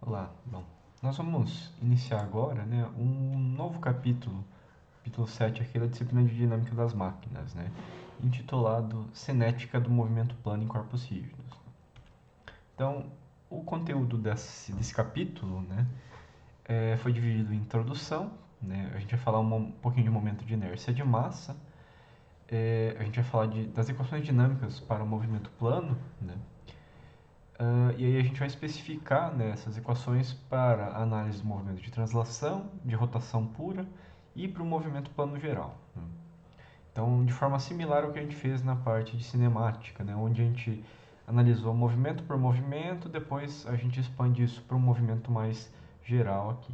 Olá, bom, nós vamos iniciar agora, né, um novo capítulo 7 aqui da disciplina de dinâmica das máquinas, né, intitulado Cinética do movimento plano em corpos rígidos. Então, o conteúdo desse capítulo, né, foi dividido em introdução, né, a gente vai falar um pouquinho de momento de inércia de massa, a gente vai falar das equações dinâmicas para o movimento plano, né, e aí a gente vai especificar, né, essas equações para a análise do movimento de translação, de rotação pura e para o movimento plano geral, né? Então, de forma similar ao que a gente fez na parte de cinemática, né, onde a gente analisou movimento por movimento, depois a gente expande isso para um movimento mais geral aqui.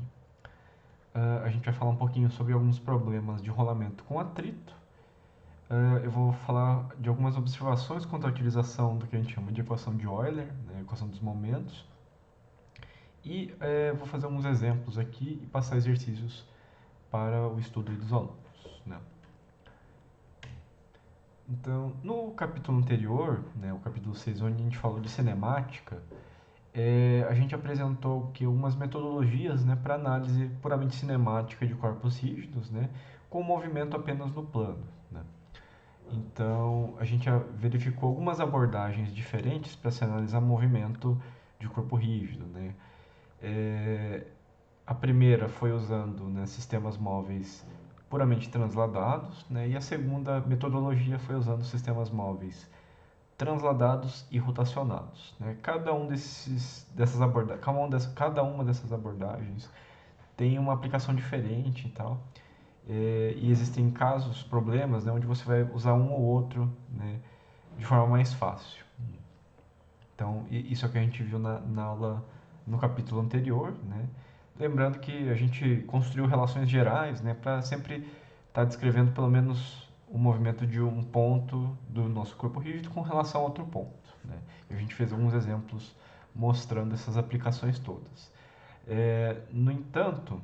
A gente vai falar um pouquinho sobre alguns problemas de rolamento com atrito. Eu vou falar de algumas observações quanto à utilização do que a gente chama de equação de Euler, né, equação dos momentos. E vou fazer alguns exemplos aqui e passar exercícios para o estudo dos alunos, né? Então, no capítulo anterior, né, o capítulo 6, onde a gente falou de cinemática, a gente apresentou que algumas metodologias, né, para análise puramente cinemática de corpos rígidos, né, com movimento apenas no plano, né? Então, a gente verificou algumas abordagens diferentes para se analisar movimento de corpo rígido, né? A primeira foi usando, né, sistemas móveis puramente transladados, né, e a segunda metodologia foi usando sistemas móveis transladados e rotacionados, né? Cada uma dessas abordagens tem uma aplicação diferente e tal. E existem casos, problemas, né, onde você vai usar um ou outro, né, de forma mais fácil. Então, isso é o que a gente viu na aula, no capítulo anterior, né? Lembrando que a gente construiu relações gerais, né, para sempre estar descrevendo pelo menos o movimento de um ponto do nosso corpo rígido com relação a outro ponto, né? E a gente fez alguns exemplos mostrando essas aplicações todas. No entanto,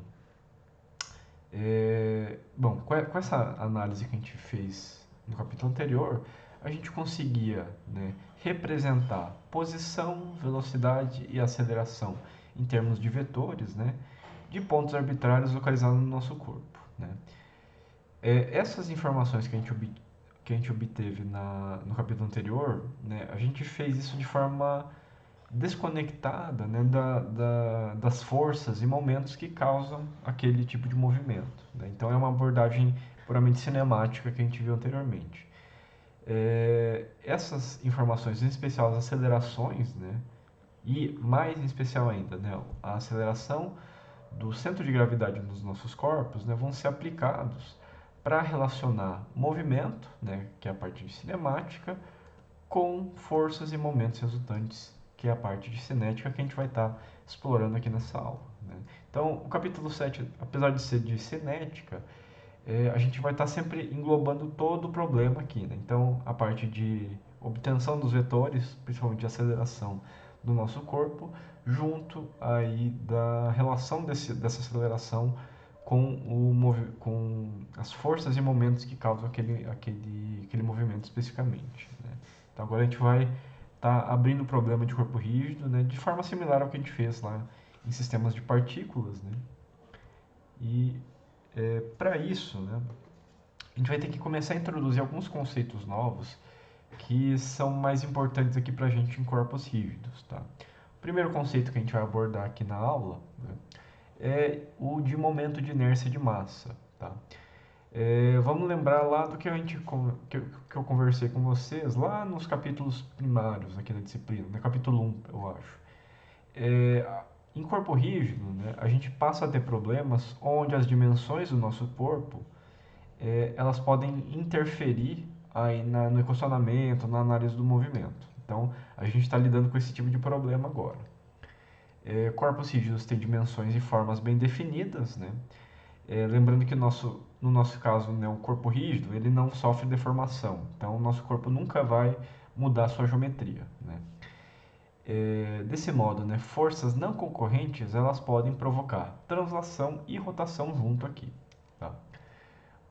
bom, com essa análise que a gente fez no capítulo anterior, a gente conseguia, né, representar posição, velocidade e aceleração em termos de vetores, né, de pontos arbitrários localizados no nosso corpo, né? Essas informações que a gente obteve no capítulo anterior, né, a gente fez isso de forma desconectada, né, das forças e momentos que causam aquele tipo de movimento, né? Então é uma abordagem puramente cinemática que a gente viu anteriormente. Essas informações, em especial as acelerações, né, e mais em especial ainda, né, a aceleração do centro de gravidade dos nossos corpos, né, vão ser aplicados para relacionar movimento, né, que é a parte de cinemática, com forças e momentos resultantes, que é a parte de cinética que a gente vai estar explorando aqui nessa aula, né? Então, o capítulo 7, apesar de ser de cinética, a gente vai estar sempre englobando todo o problema aqui, né? Então, a parte de obtenção dos vetores, principalmente de aceleração do nosso corpo, junto aí da relação dessa aceleração com as forças e momentos que causam aquele movimento especificamente, né? Então agora a gente vai estar abrindo o problema de corpo rígido, né, de forma similar ao que a gente fez lá em sistemas de partículas, né? E para isso, né, a gente vai ter que começar a introduzir alguns conceitos novos que são mais importantes aqui para a gente em corpos rígidos, tá? O primeiro conceito que a gente vai abordar aqui na aula, né, é o de momento de inércia de massa, tá? Vamos lembrar lá do que que eu conversei com vocês lá nos capítulos primários aqui da disciplina, no capítulo 1, eu acho. Em corpo rígido, né, a gente passa a ter problemas onde as dimensões do nosso corpo elas podem interferir aí no equacionamento, na análise do movimento. Então, a gente está lidando com esse tipo de problema agora. Corpos rígidos têm dimensões e formas bem definidas, né? Lembrando que no nosso caso, né, o corpo rígido, ele não sofre deformação. Então, o nosso corpo nunca vai mudar a sua geometria, né? Desse modo, né, forças não concorrentes, elas podem provocar translação e rotação junto aqui, tá?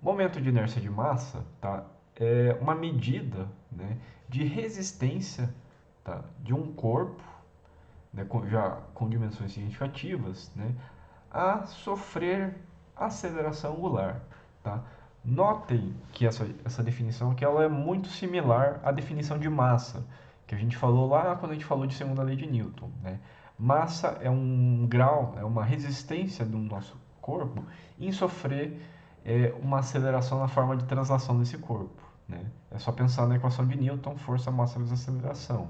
Momento de inércia de massa, tá, é uma medida, né, de resistência, tá, de um corpo né, já com dimensões significativas, né, a sofrer aceleração angular. Tá? Notem que essa definição aqui, ela é muito similar à definição de massa, que a gente falou lá quando a gente falou de segunda lei de Newton. Né? Massa é um grau, é uma resistência do nosso corpo em sofrer uma aceleração na forma de translação desse corpo. Né? É só pensar na equação de Newton, força, massa vezes aceleração.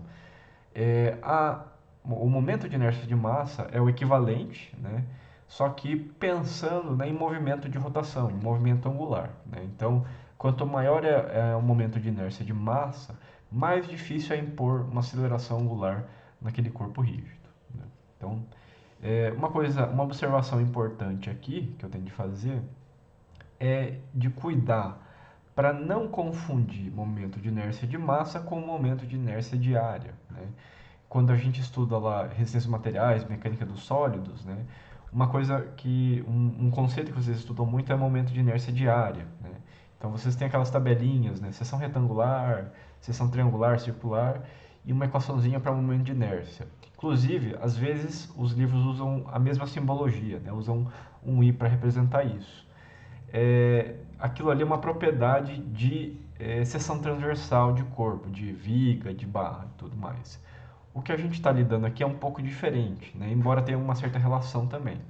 O momento de inércia de massa é o equivalente, né? Só que pensando, né, em movimento de rotação, em movimento angular. Né? Então, quanto maior é o momento de inércia de massa, mais difícil é impor uma aceleração angular naquele corpo rígido. Né? Então, uma observação importante aqui que eu tenho de fazer é de cuidar para não confundir momento de inércia de massa com momento de inércia de área. Né? Quando a gente estuda lá resistência dos materiais, mecânica dos sólidos, né? Um conceito que vocês estudam muito é momento de inércia diária, né? Então vocês têm aquelas tabelinhas, né? Seção retangular, seção triangular, circular e uma equaçãozinha para momento de inércia. Inclusive, às vezes os livros usam a mesma simbologia, né? Usam um i para representar isso. Aquilo ali é uma propriedade de seção transversal de corpo, de viga, de barra e tudo mais. O que a gente está lidando aqui é um pouco diferente, né? Embora tenha uma certa relação também.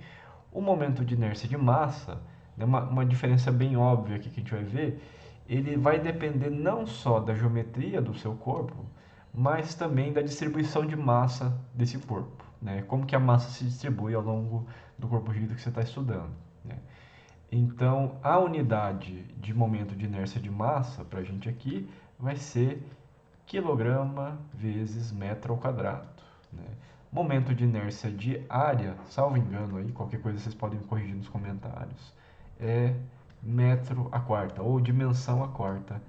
O momento de inércia de massa, né, uma diferença bem óbvia aqui que a gente vai ver, ele vai depender não só da geometria do seu corpo, mas também da distribuição de massa desse corpo. Né? Como que a massa se distribui ao longo do corpo rígido que você está estudando. Né? Então, a unidade de momento de inércia de massa, para a gente aqui, vai ser quilograma vezes metro ao quadrado. Né? Momento de inércia de área, salvo engano aí, qualquer coisa vocês podem me corrigir nos comentários, é metro a quarta, ou dimensão a quarta,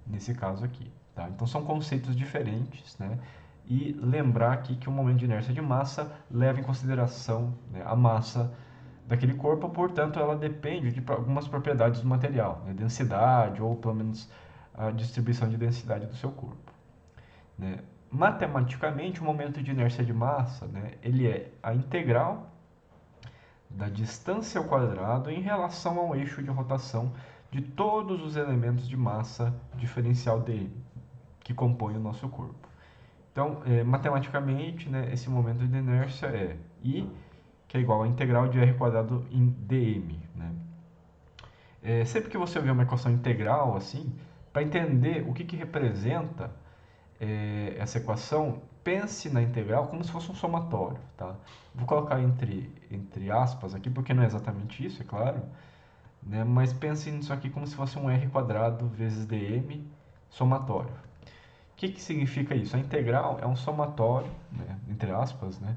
nesse caso aqui. Tá? Então são conceitos diferentes, né? E lembrar aqui que o momento de inércia de massa leva em consideração, né, a massa daquele corpo, portanto ela depende de algumas propriedades do material, né? Densidade ou pelo menos a distribuição de densidade do seu corpo. Né? Matematicamente, o momento de inércia de massa, né, ele é a integral da distância ao quadrado em relação ao eixo de rotação de todos os elementos de massa diferencial dele, que compõem o nosso corpo. Então, matematicamente, né, esse momento de inércia é I, que é igual a integral de R quadrado em dm. Né? Sempre que você vê uma equação integral, assim, para entender o que representa essa equação, pense na integral como se fosse um somatório. Tá? Vou colocar entre aspas aqui, porque não é exatamente isso, é claro, né? Mas pense nisso aqui como se fosse um r quadrado vezes dm somatório. O que significa isso? A integral é um somatório, né, entre aspas, né,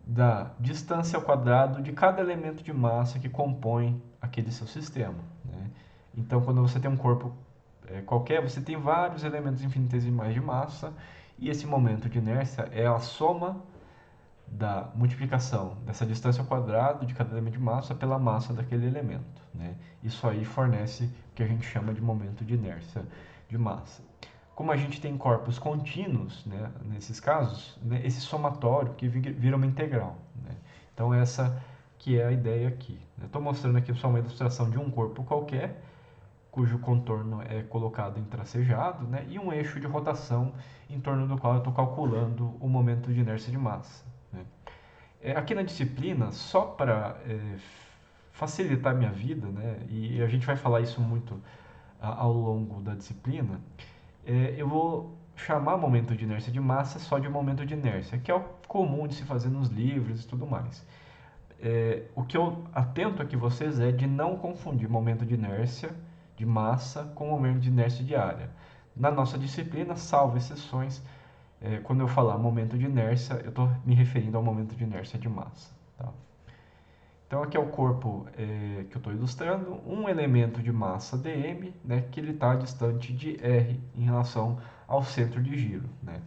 da distância ao quadrado de cada elemento de massa que compõe aquele seu sistema. Né? Então, quando você tem um corpo qualquer, você tem vários elementos infinitesimais de massa e esse momento de inércia é a soma da multiplicação dessa distância ao quadrado de cada elemento de massa pela massa daquele elemento. Né? Isso aí fornece o que a gente chama de momento de inércia de massa. Como a gente tem corpos contínuos, né, nesses casos, né, esse somatório que vira uma integral. Né? Então essa que é a ideia aqui. Estou mostrando aqui só uma ilustração de um corpo qualquer, cujo contorno é colocado em tracejado, né, e um eixo de rotação em torno do qual eu estou calculando o momento de inércia de massa. Né. Aqui na disciplina, só para facilitar a minha vida, né, e a gente vai falar isso muito ao longo da disciplina, eu vou chamar momento de inércia de massa só de momento de inércia, que é o comum de se fazer nos livros e tudo mais. O que eu atento aqui vocês é de não confundir momento de inércia de massa com momento de inércia de área. Na nossa disciplina, salvo exceções, quando eu falar momento de inércia, eu estou me referindo ao momento de inércia de massa. Tá? Então aqui é o corpo que eu estou ilustrando, um elemento de massa dm, né, que ele está distante de r em relação ao centro de giro. Né?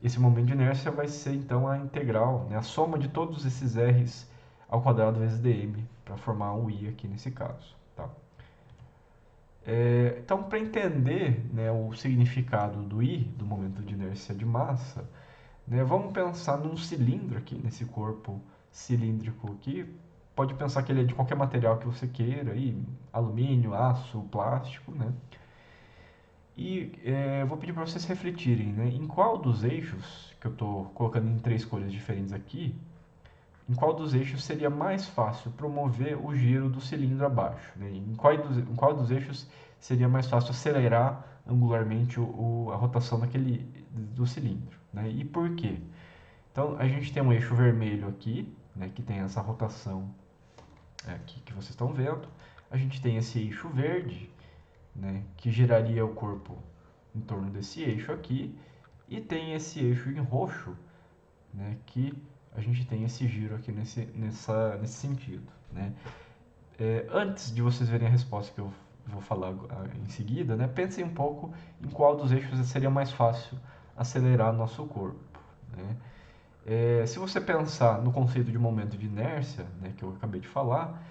Esse momento de inércia vai ser então a integral, né, a soma de todos esses r's ao quadrado vezes dm, para formar um i aqui nesse caso. Tá? Então, para entender, né, o significado do i, do momento de inércia de massa, né? Vamos pensar num cilindro aqui, nesse corpo cilíndrico aqui. Pode pensar que ele é de qualquer material que você queira, aí, alumínio, aço, plástico, né? E eu vou pedir para vocês refletirem, né? Em qual dos eixos, que eu estou colocando em três cores diferentes aqui, em qual dos eixos seria mais fácil promover o giro do cilindro abaixo, né? Em qual dos eixos seria mais fácil acelerar angularmente a rotação do cilindro, né? E por quê? Então, a gente tem um eixo vermelho aqui, né, que tem essa rotação aqui que vocês estão vendo. A gente tem esse eixo verde, né, que giraria o corpo em torno desse eixo aqui. E tem esse eixo em roxo, né, que a gente tem esse giro aqui nesse sentido, né? Antes de vocês verem a resposta que eu vou falar em seguida, né, pensem um pouco em qual dos eixos seria mais fácil acelerar nosso corpo, né? Se você pensar no conceito de momento de inércia, né, que eu acabei de falar,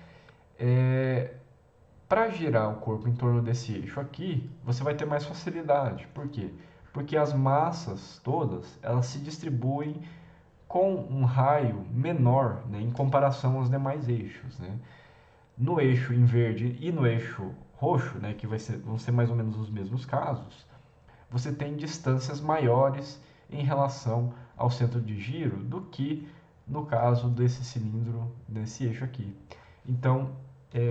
para girar o corpo em torno desse eixo aqui, você vai ter mais facilidade. Por quê? Porque as massas todas, elas se distribuem com um raio menor, né, em comparação aos demais eixos, né? No eixo em verde e no eixo roxo, né, que vão ser mais ou menos os mesmos casos, você tem distâncias maiores em relação ao centro de giro do que no caso desse cilindro, desse eixo aqui. Então,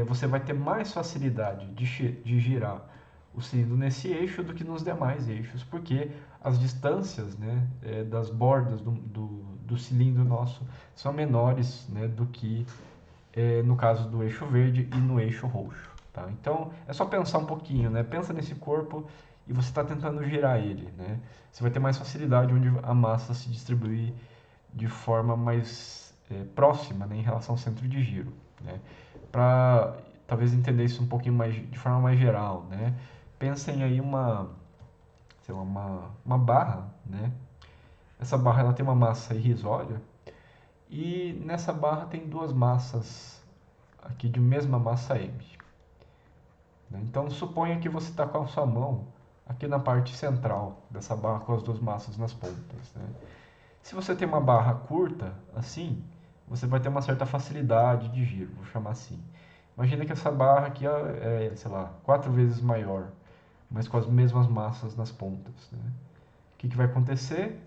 você vai ter mais facilidade de girar o cilindro nesse eixo do que nos demais eixos, porque as distâncias, né, das bordas do cilindro nosso são menores, né, do que no caso do eixo verde e no eixo roxo. Tá? Então, é só pensar um pouquinho, né? Pensa nesse corpo e você está tentando girar ele, né? Você vai ter mais facilidade onde a massa se distribuir de forma mais próxima, né, em relação ao centro de giro, né? Para talvez entender isso um pouquinho mais de forma mais geral, né? Pensem aí sei lá, uma barra, né? Essa barra ela tem uma massa irrisória e nessa barra tem duas massas aqui de mesma massa M, né? Então suponha que você está com a sua mão aqui na parte central dessa barra com as duas massas nas pontas, né? Se você tem uma barra curta, assim, você vai ter uma certa facilidade de giro, vou chamar assim. Imagina que essa barra aqui sei lá, 4 vezes maior, mas com as mesmas massas nas pontas, né? O que vai acontecer?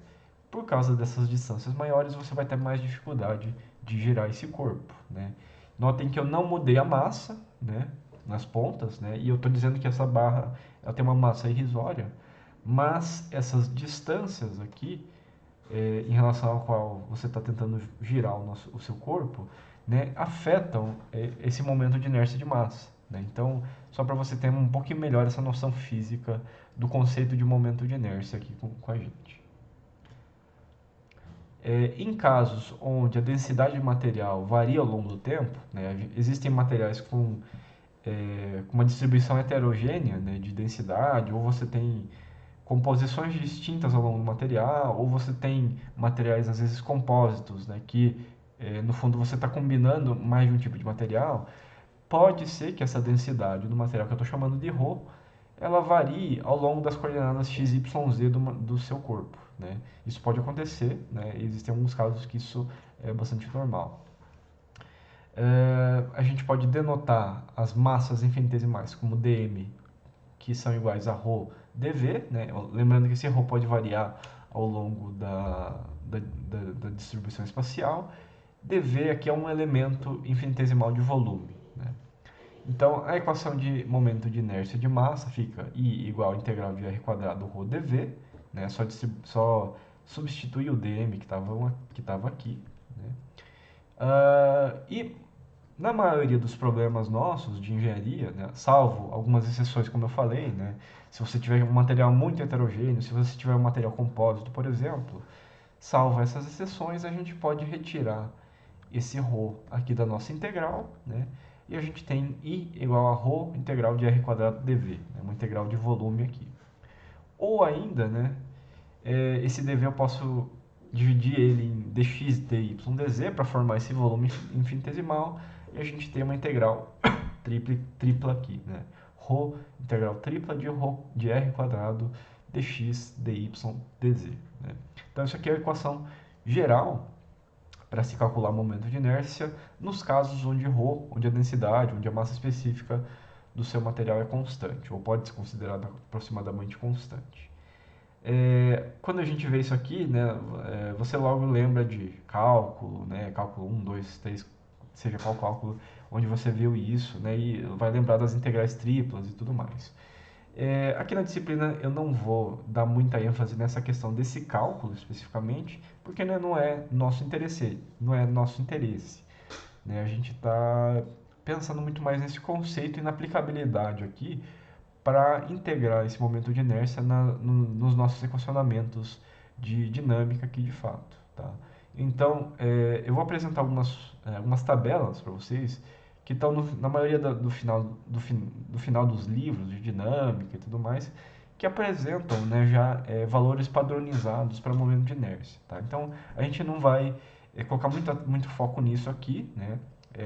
Por causa dessas distâncias maiores, você vai ter mais dificuldade de girar esse corpo, né? Notem que eu não mudei a massa, né, nas pontas, né? E eu estou dizendo que essa barra ela tem uma massa irrisória, mas essas distâncias aqui em relação ao qual você está tentando girar o seu corpo, né, afetam esse momento de inércia de massa, né? Então, só para você ter um pouquinho melhor essa noção física do conceito de momento de inércia aqui com a gente. Em casos onde a densidade de material varia ao longo do tempo, né, existem materiais com uma distribuição heterogênea, né, de densidade, ou você tem composições distintas ao longo do material, ou você tem materiais às vezes compósitos, né, que no fundo você está combinando mais de um tipo de material. Pode ser que essa densidade do material que eu estou chamando de ρ, ela varie ao longo das coordenadas x, y, z do seu corpo, né? Isso pode acontecer, né? Existem alguns casos que isso é bastante normal. A gente pode denotar as massas infinitesimais como dm, que são iguais a ρ dv, né? Lembrando que esse ρ pode variar ao longo da distribuição espacial. dv aqui é um elemento infinitesimal de volume, né? Então, a equação de momento de inércia de massa fica I igual a integral de r quadrado ρ dv, né? Só substituir o dm que estava aqui, né? E na maioria dos problemas nossos de engenharia, né, salvo algumas exceções, como eu falei, né, se você tiver um material muito heterogêneo, se você tiver um material compósito, por exemplo, salvo essas exceções, a gente pode retirar esse ρ aqui da nossa integral, né, e a gente tem I igual a ρ integral de r quadrado dv, né, uma integral de volume aqui. Ou ainda, né, esse dv eu posso dividir ele em dx, dy, dz para formar esse volume infinitesimal e a gente tem uma integral tripla aqui, né? Rho, integral tripla de r quadrado dx, dy, dz, né? Então, isso aqui é a equação geral para se calcular o momento de inércia nos casos onde ρ, onde a densidade, onde a massa específica do seu material é constante, ou pode ser considerada aproximadamente constante. Quando a gente vê isso aqui, né, você logo lembra de cálculo, né, cálculo 1, 2, 3, seja qual cálculo onde você viu isso, né, e vai lembrar das integrais triplas e tudo mais. Aqui na disciplina eu não vou dar muita ênfase nessa questão desse cálculo especificamente, porque né, não é nosso interesse, não é nosso interesse. Né? A gente está pensando muito mais nesse conceito e na aplicabilidade aqui para integrar esse momento de inércia nos nossos equacionamentos de dinâmica aqui de fato. Tá? Então, eu vou apresentar algumas tabelas para vocês que estão na maioria do final dos livros de dinâmica e tudo mais, que apresentam né, já valores padronizados para momento de inércia. Tá? Então, a gente não vai colocar muito foco nisso aqui, né?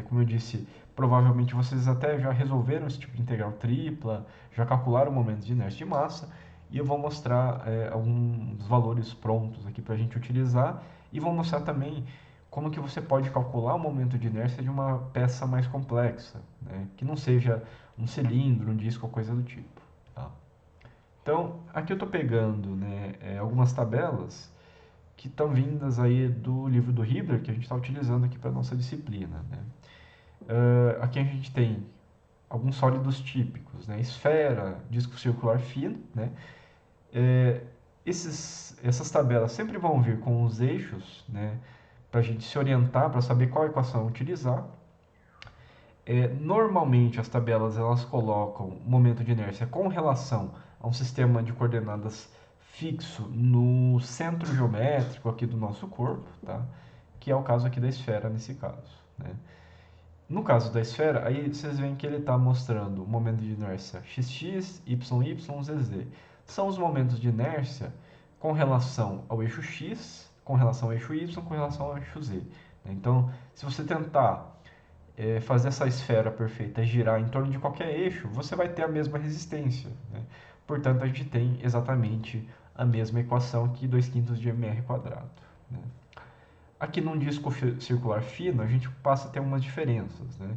Como eu disse, provavelmente vocês até já resolveram esse tipo de integral tripla, já calcularam o momento de inércia de massa, e eu vou mostrar alguns valores prontos aqui para a gente utilizar, e vou mostrar também como que você pode calcular o momento de inércia de uma peça mais complexa, né? Que não seja um cilindro, um disco ou coisa do tipo. Tá? Então, aqui eu estou pegando né, algumas tabelas que estão vindas aí do livro do Hibber, que a gente está utilizando aqui para a nossa disciplina. Né? Aqui a gente tem alguns sólidos típicos, né? Esfera, disco circular fino, né? É, essas tabelas sempre vão vir com os eixos, né? Para a gente se orientar, para saber qual equação utilizar. Normalmente as tabelas elas colocam o momento de inércia com relação a um sistema de coordenadas fixo no centro geométrico aqui do nosso corpo, tá? Que é o caso aqui da esfera nesse caso, né? No caso da esfera, aí vocês veem que ele está mostrando o momento de inércia xx, yy, zz. São os momentos de inércia com relação ao eixo x, com relação ao eixo y, com relação ao eixo z. Então, se você tentar fazer essa esfera perfeita girar em torno de qualquer eixo, você vai ter a mesma resistência. Né? Portanto, a gente tem exatamente a mesma equação aqui, 2/5 de mr quadrado. Né? Aqui num disco circular fino, a gente passa a ter umas diferenças. Né?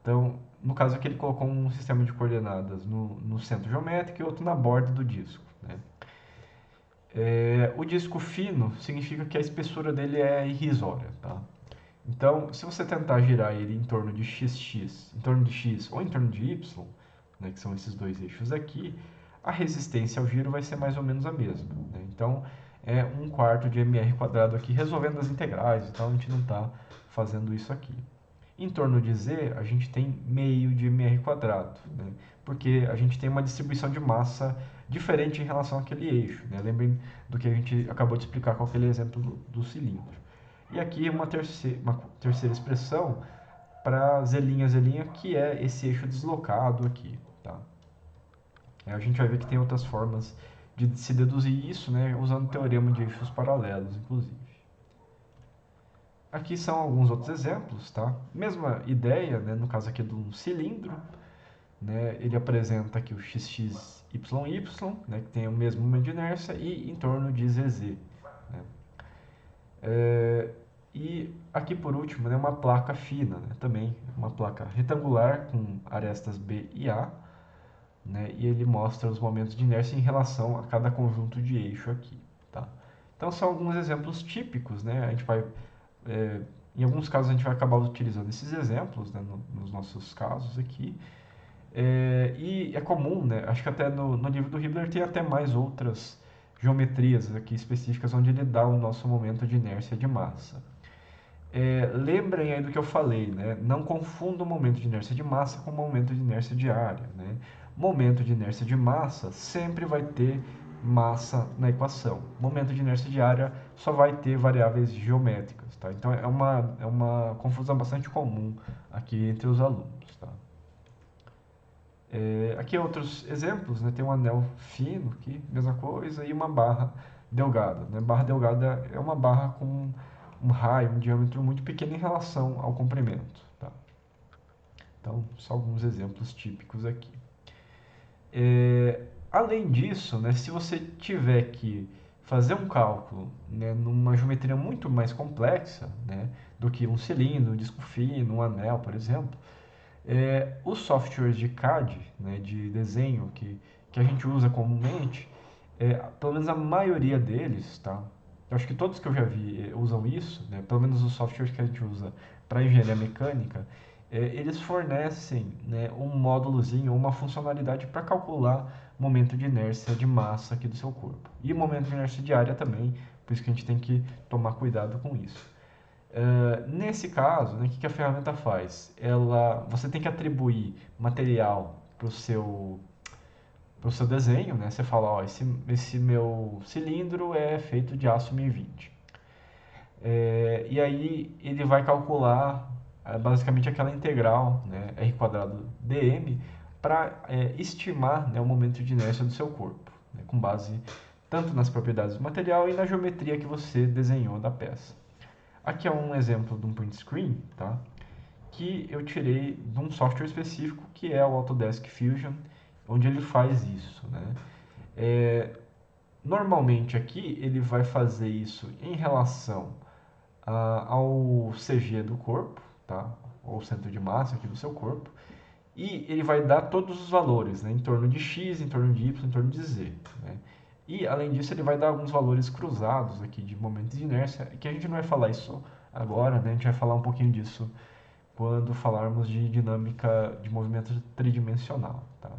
Então, no caso aqui, ele colocou um sistema de coordenadas no centro geométrico e outro na borda do disco. Né? O disco fino significa que a espessura dele é irrisória. Tá? Então, se você tentar girar ele em torno de xx, em torno de x ou em torno de y, né, que são esses dois eixos aqui, a resistência ao giro vai ser mais ou menos a mesma. Né? Então, é 1/4 de mr quadrado aqui, resolvendo as integrais, então a gente não está fazendo isso aqui. Em torno de z, a gente tem meio de mr quadrado, né? Porque a gente tem uma distribuição de massa diferente em relação àquele eixo. Né? Lembrem do que a gente acabou de explicar com aquele exemplo do cilindro. E aqui uma terceira expressão para z', que é esse eixo deslocado aqui. Tá? A gente vai ver que tem outras formas de se deduzir isso, né, usando o teorema de eixos paralelos, inclusive. Aqui são alguns outros exemplos, tá? Mesma ideia, né, no caso aqui de um cilindro, né, ele apresenta aqui o xx, yy, né, que tem o mesmo momento de inércia e em torno de zz. Né? E aqui por último, né, uma placa fina, né, também uma placa retangular com arestas B e A, né, e ele mostra os momentos de inércia em relação a cada conjunto de eixo aqui. Tá? Então são alguns exemplos típicos, né? A gente vai em alguns casos a gente vai acabar utilizando esses exemplos né, nos nossos casos aqui. E é comum, né? Acho que até no livro do Hibber tem até mais outras geometrias aqui específicas onde ele dá o nosso momento de inércia de massa. Lembrem aí do que eu falei, né? Não confunda o momento de inércia de massa com o momento de inércia de área. Né? Momento de inércia de massa sempre vai ter massa na equação. Momento de inércia de área só vai ter variáveis geométricas. Tá? Então é uma confusão bastante comum aqui entre os alunos. Tá? Aqui outros exemplos, né? Tem um anel fino aqui, mesma coisa, e uma barra delgada. Né? Barra delgada é uma barra com um raio, um diâmetro muito pequeno em relação ao comprimento. Tá? Então, só alguns exemplos típicos aqui. Além disso, né, se você tiver que fazer um cálculo, né, numa geometria muito mais complexa, né, do que um cilindro, um disco fino, um anel, por exemplo, os softwares de CAD, né, de desenho que a gente usa comumente, pelo menos a maioria deles, tá? Eu acho que todos que eu já vi usam isso, né? Pelo menos os softwares que a gente usa para engenharia mecânica, eles fornecem, né, um módulozinho, uma funcionalidade para calcular momento de inércia de massa aqui do seu corpo. E momento de inércia de área também, por isso que a gente tem que tomar cuidado com isso. Nesse caso, né, o que a ferramenta faz? Você tem que atribuir material para o seu desenho, né? Você fala, ó, esse meu cilindro é feito de aço 1020. E aí ele vai calcular basicamente aquela integral, né, r quadrado dm, para estimar, né, o momento de inércia do seu corpo, né, com base tanto nas propriedades do material e na geometria que você desenhou da peça. Aqui é um exemplo de um print screen, tá? Que eu tirei de um software específico que é o Autodesk Fusion, onde ele faz isso, né? É, Normalmente aqui ele vai fazer isso em relação ao CG do corpo, tá? Ou centro de massa aqui do seu corpo, e ele vai dar todos os valores, né? Em torno de x, em torno de y, em torno de z, né? E além disso ele vai dar alguns valores cruzados aqui de momentos de inércia, que a gente não vai falar isso agora, né? A gente vai falar um pouquinho disso quando falarmos de dinâmica de movimento tridimensional, tá?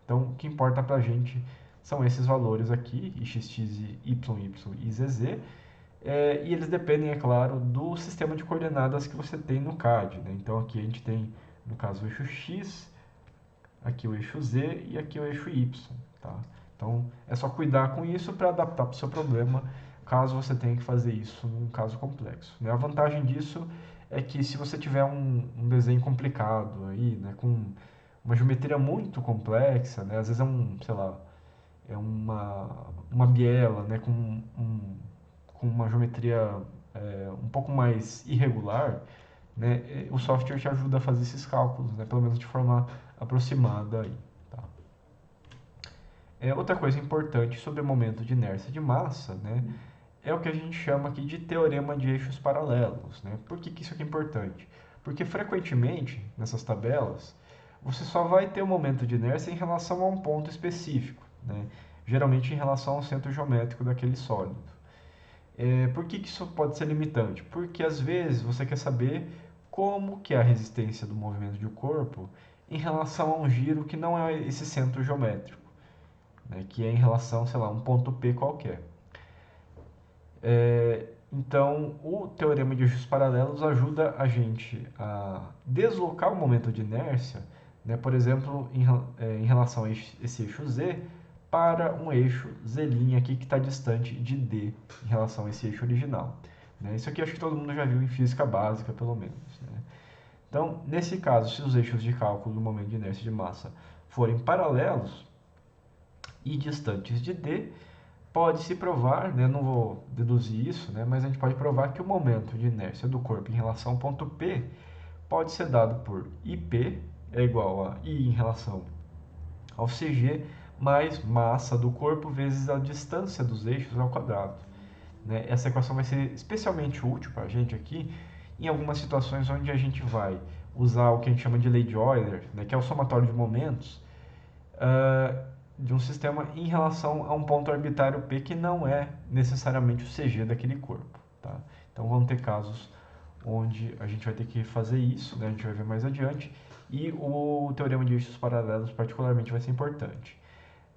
Então, o que importa para a gente são esses valores aqui, x, y, y e zz, e eles dependem, é claro, do sistema de coordenadas que você tem no CAD, né? Então, aqui a gente tem, no caso, o eixo x, aqui o eixo z e aqui o eixo y, tá? Então, é só cuidar com isso para adaptar para o seu problema, caso você tenha que fazer isso num caso complexo, né? A vantagem disso é que se você tiver um desenho complicado aí, né, com uma geometria muito complexa, né, às vezes sei lá, uma biela, né, com uma geometria um pouco mais irregular, né, o software te ajuda a fazer esses cálculos, né, pelo menos de forma aproximada aí, tá? Outra coisa importante sobre o momento de inércia de massa, né, é o que a gente chama aqui de teorema de eixos paralelos, né? Por que isso aqui é importante? Porque frequentemente nessas tabelas você só vai ter o momento de inércia em relação a um ponto específico, né? Geralmente em relação ao centro geométrico daquele sólido. Por que isso pode ser limitante? Porque às vezes você quer saber como que é a resistência do movimento do corpo em relação a um giro que não é esse centro geométrico, né? Que é em relação, sei lá, a um ponto P qualquer. Então, o teorema de eixos paralelos ajuda a gente a deslocar o momento de inércia, né, por exemplo, em relação a esse eixo Z, para um eixo Z' aqui que está distante de D em relação a esse eixo original, né? Isso aqui acho que todo mundo já viu em física básica, pelo menos, né? Então, nesse caso, se os eixos de cálculo do momento de inércia de massa forem paralelos e distantes de D, pode-se provar, né, não vou deduzir isso, né, mas a gente pode provar que o momento de inércia do corpo em relação ao ponto P pode ser dado por IP é igual a I em relação ao CG mais massa do corpo vezes a distância dos eixos ao quadrado, né? Essa equação vai ser especialmente útil para a gente aqui em algumas situações onde a gente vai usar o que a gente chama de lei de Euler, né, que é o somatório de momentos, de um sistema em relação a um ponto arbitrário P que não é necessariamente o CG daquele corpo, tá? Então vão ter casos onde a gente vai ter que fazer isso, né? A gente vai ver mais adiante, e o teorema de eixos paralelos particularmente vai ser importante.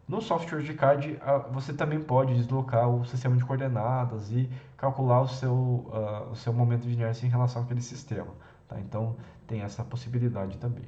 No software de CAD, você também pode deslocar o sistema de coordenadas e calcular o seu momento de inércia em relação àquele sistema, tá? Então tem essa possibilidade também.